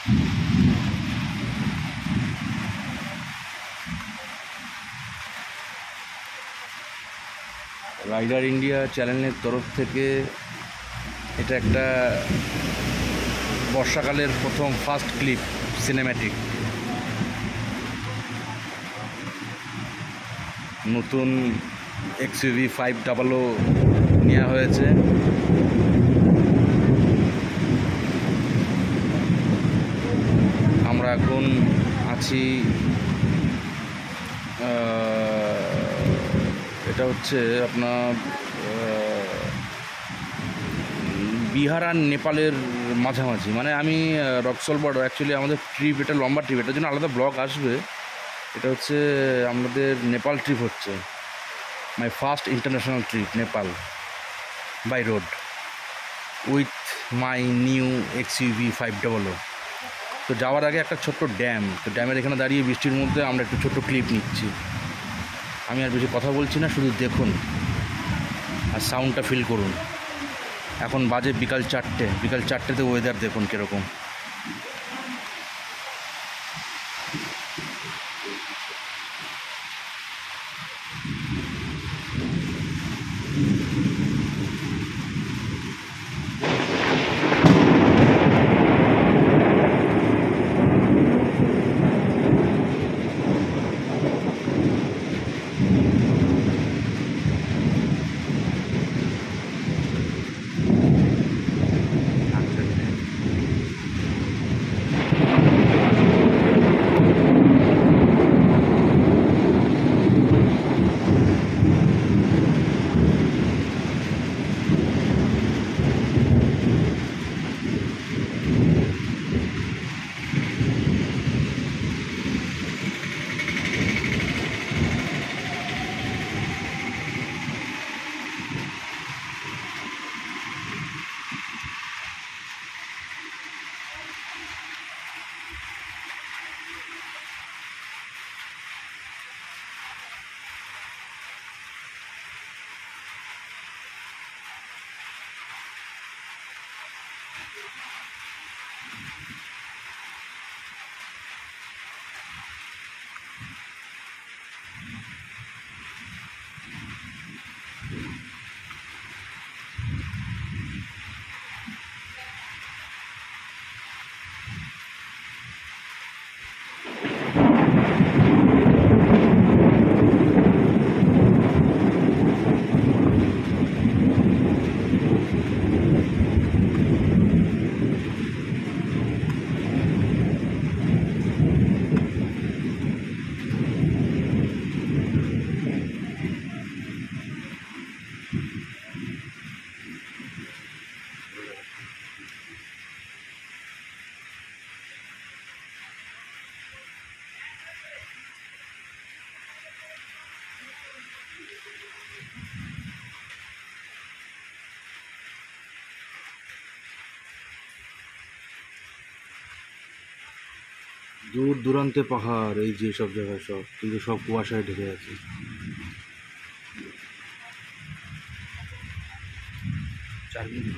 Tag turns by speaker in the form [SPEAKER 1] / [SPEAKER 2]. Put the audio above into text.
[SPEAKER 1] Rider India চ্যানেলের তরফ থেকে এটা একটা বর্ষাকালের প্রথম ফার্স্ট ক্লিপ সিনেম্যাটিক। নতুন XUV 500 নেওয়া হয়েছে। আমরা এখন আছি, এটা হচ্ছে আপনার বিহার আর নেপালের মাঝামাঝি, মানে আমি রক্সল বর্ডার। অ্যাকচুয়ালি আমাদের ট্রিপ এটা লম্বা ট্রিপ, এটার জন্য আলাদা ব্লগ আসবে। এটা হচ্ছে আমাদের নেপাল ট্রিপ হচ্ছে, my first international trip Nepal by road with my new XUV 500। তো যাওয়ার আগে একটা ছোট্ট ড্যাম, তো ড্যামের এখানে দাঁড়িয়ে বৃষ্টির মধ্যে আমরা একটু ছোট্ট ক্লিপ নিচ্ছি। আমি আর বেশি কথা বলছি না, শুধু দেখুন আর সাউন্ডটা ফিল করুন। এখন বাজে বিকাল 4টে, বিকাল 4টেতে ওয়েদার দেখুন কীরকম। দূর দূরান্তে পাহাড়, এই যে সব জায়গায় সব, কিন্তু সব কুয়াশায় ঢেকে আছে। চার মিনিট